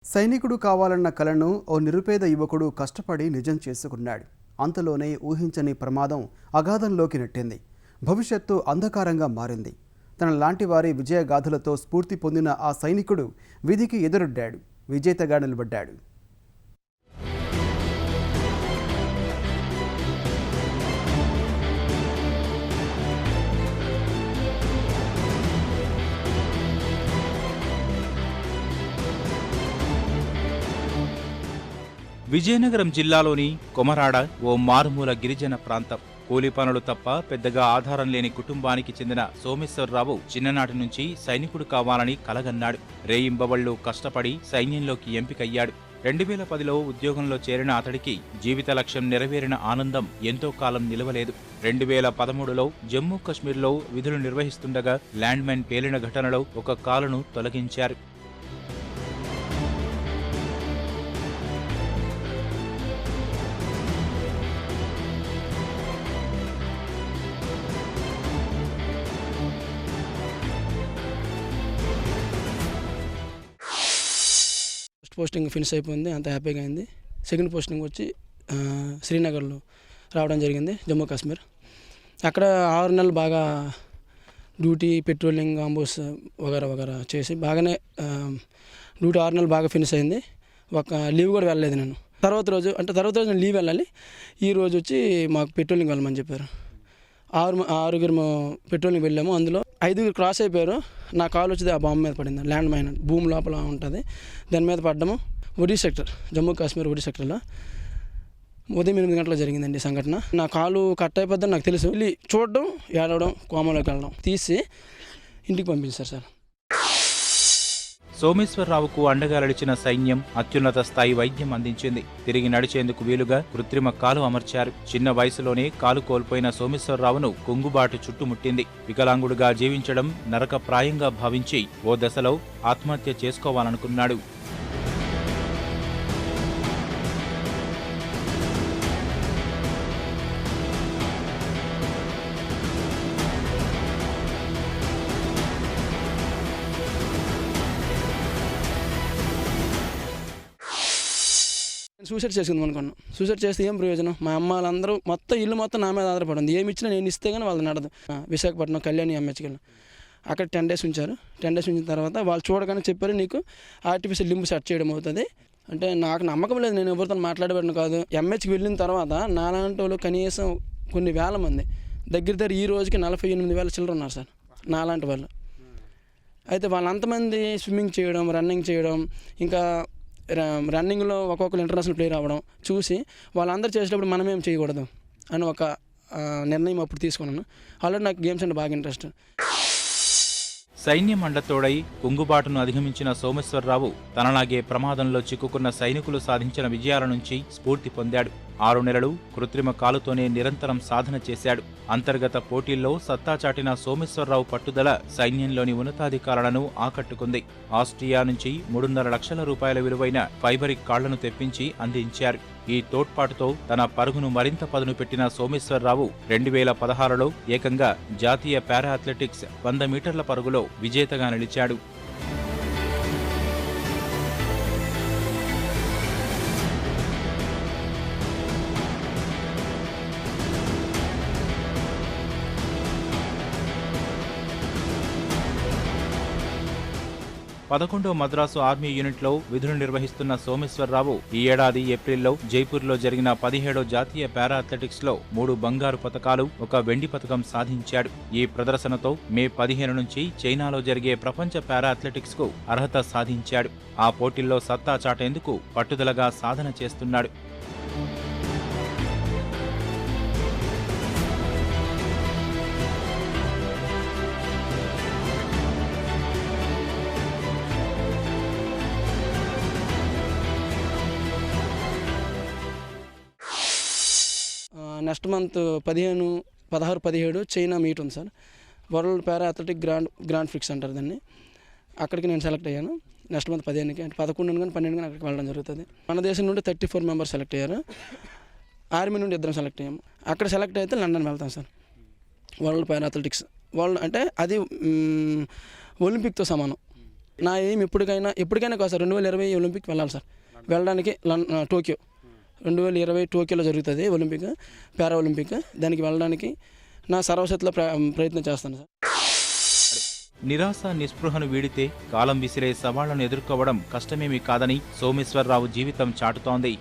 సైనికుడు కావాలన్న కలను ఓ నిరుపేద యువకుడు కష్టపడి నిజం చేసుకున్నాడు. అంతలోనే ఊహించని ప్రమాదం అగాధంలోకి నెట్టింది. భవిష్యత్తు అంధకారంగా మారింది. తన లాంటి వారి విజయగాథలతో స్ఫూర్తి పొందిన ఆ సైనికుడు విధికి ఎదురొడ్డాడు, విజేతగా నిలబడ్డాడు. విజయనగరం జిల్లాలోని కొమరాడ ఓ మారుమూల గిరిజన ప్రాంతం. కూలి పనులు తప్ప పెద్దగా ఆధారం లేని కుటుంబానికి చెందిన సోమేశ్వరరావు చిన్ననాటి నుంచి సైనికుడు కావాలని కలగన్నాడు. రేయింబవళ్లు కష్టపడి సైన్యంలోకి ఎంపికయ్యాడు. 2010లో ఉద్యోగంలో చేరిన అతడికి జీవిత లక్ష్యం నెరవేరిన ఆనందం ఎంతో కాలం నిలవలేదు. 2013లో జమ్మూ కశ్మీర్లో విధులు నిర్వహిస్తుండగా ల్యాండ్మైన్ పేలిన ఘటనలో ఒక కాలును తొలగించారు. ఫస్ట్ పోస్టింగ్ ఫినిష్ అయిపోయింది, అంత హ్యాపీగా అయింది. సెకండ్ పోస్టింగ్ వచ్చి శ్రీనగర్లో రావడం జరిగింది, జమ్మూ కాశ్మీర్. అక్కడ 6 నెలలు బాగా డ్యూటీ, పెట్రోలింగ్, అంబుస్ వగేరా చేసి బాగానే డ్యూటీ 6 నెలలు బాగా ఫినిష్ అయింది. ఒక లీవ్ కూడా వెళ్ళలేదు నేను. తర్వాత రోజు నేను లీవ్ వెళ్ళాలి. ఈ రోజు వచ్చి మాకు పెట్రోలింగ్ వెళ్ళమని చెప్పారు. ఆరుగురు పెట్రోలింగ్ వెళ్ళాము. అందులో 5 క్రాస్ అయిపోయారు. నా కాలు వచ్చి ఆ బాంబు మీద పడింది. ల్యాండ్ మైన్ భూమి లోపల ఉంటుంది, దాని మీద పడ్డము. ఒడి సెక్టర్, జమ్మూ కాశ్మీర్ ఒడి సెక్టర్లో ఉదయం 8 గంటలకు జరిగిందండి సంఘటన. నా కాలు కట్ అయిపోద్దని నాకు తెలుసు. వెళ్ళి చూడడం, ఏడవడం, కోమలోకి వెళ్ళడం, తీసి ఇంటికి పంపించారు సార్. సోమేశ్వరరావుకు అండగా నడిచిన సైన్యం అత్యున్నత స్థాయి వైద్యం అందించింది. తిరిగి నడిచేందుకు వీలుగా కృత్రిమ కాలు అమర్చారు. చిన్న వయసులోనే కాలు కోల్పోయిన సోమేశ్వరరావును కుంగుబాటు చుట్టుముట్టింది. వికలాంగుడుగా జీవించడం నరకప్రాయంగా భావించి ఓ దశలో ఆత్మహత్య చేసుకోవాలనుకున్నాడు. సూసైడ్ చేసుకుందాం అనుకున్నాను. సూసైడ్ చేస్తే ఏం ప్రయోజనం? మా అమ్మ వాళ్ళందరూ ఇల్లు మొత్తం నా మీద ఆధారపడింది. ఏమి ఇచ్చినా నేను ఇస్తే కానీ వాళ్ళు నడదు. విశాఖపట్నం కళ్యాణి ఎంహెచ్కి వెళ్ళాను. అక్కడ 10 days ఉంచారు. 10 days ఉంచిన తర్వాత వాళ్ళు చూడగానే చెప్పారు, నీకు ఆర్టిఫిషియల్ లింబ్ సెట్ చేయడం అవుతుంది అంటే. నాకు నమ్మకం లేదు, నేను ఎవరితో మాట్లాడబడిన కాదు. ఎంహెచ్కి వెళ్ళిన తర్వాత నాలాంటి వాళ్ళు కనీసం కొన్ని వేల మంది, దగ్గర ఈ రోజుకి 48,000 చిల్లర ఉన్నారు సార్ నాలాంటి వాళ్ళు. అయితే వాళ్ళంతమంది స్విమ్మింగ్ చేయడం, రన్నింగ్ చేయడం, ఇంకా రన్నింగ్లో ఒక్కొక్కరు ఇంటర్నేషనల్ ప్లేయర్ అవ్వడం చూసి వాళ్ళందరూ చేసేటప్పుడు మనమేం చేయకూడదు అని ఒక నిర్ణయం అప్పుడు తీసుకున్నాను. ఆల్రెడీ నాకు గేమ్స్ అంటే బాగా ఇంట్రెస్ట్. సైన్యం అండతోడై కుంగుబాటును అధిగమించిన సోమేశ్వరరావు తనలాగే ప్రమాదంలో చిక్కుకున్న సైనికులు సాధించిన విజయాల నుంచి స్ఫూర్తి పొందాడు. 6 నెలలు కృత్రిమ కాలుతోనే నిరంతరం సాధన చేశాడు. అంతర్గత పోటీల్లో సత్తా చాటిన సోమేశ్వరరావు పట్టుదల సైన్యంలోని ఉన్నతాధికారులను ఆకట్టుకుంది. ఆస్ట్రియా నుంచి 3.5 లక్షల రూపాయల విలువైన ఫైబరిక్ కాళ్లను తెప్పించి అందించారు. ఈ తోడ్పాటుతో తన పరుగును మరింత పదును పెట్టిన సోమేశ్వరరావు 2016లో ఏకంగా జాతీయ పారా అథ్లెటిక్స్ 100 మీటర్ల పరుగులో విజేతగా నిలిచాడు. పదకొండో మద్రాసు ఆర్మీ యూనిట్లో విధులు నిర్వహిస్తున్న సోమేశ్వరరావు ఈ ఏడాది ఏప్రిల్లో జైపూర్లో జరిగిన 17వ జాతీయ పారా అథ్లెటిక్స్లో 3 బంగారు పతకాలు, 1 వెండి పతకం సాధించాడు. ఈ ప్రదర్శనతో మే 15 నుంచి చైనాలో జరిగే ప్రపంచ పారా అథ్లెటిక్స్కు అర్హత సాధించాడు. ఆ పోటీల్లో సత్తా చాటేందుకు పట్టుదలగా సాధన చేస్తున్నాడు. నెక్స్ట్ మంత్ 16-17 చైనా మీట్ ఉంది సార్. వరల్డ్ పారా అథ్లెటిక్ గ్రాండ్ ప్రిక్స్ అంటారు దాన్ని. అక్కడికి నేను సెలెక్ట్ అయ్యాను. నెక్స్ట్ మంత్ 15కి, అంటే 11 కానీ 12 కానీ అక్కడికి వెళ్ళడం జరుగుతుంది. మన దేశం నుండి 34 మెంబర్స్ సెలెక్ట్ అయ్యారు. ఆర్మీ నుండి 2 సెలెక్ట్ అయ్యాము. అక్కడ సెలెక్ట్ అయితే లండన్ వెళ్తాం సార్. వరల్డ్ పారా అథ్లెటిక్స్ అంటే అది ఒలింపిక్తో సమానం. నా ఏం ఎప్పటికైనా కాదు సార్, 2020 ఒలింపిక్ వెళ్ళాలి సార్. వెళ్ళడానికి టోక్యో 2020 టోక్యోలో జరుగుతుంది ఒలింపిక్, పారా ఒలింపిక్. దానికి వెళ్ళడానికి నా సర్వశక్తిలో ప్రయత్నం చేస్తాను సార్. నిరాశ నిస్పృహను వీడితే కాలం విసిరే సవాళ్లను ఎదుర్కోవడం కష్టమేమీ కాదని సోమేశ్వరరావు జీవితం చాటుతోంది.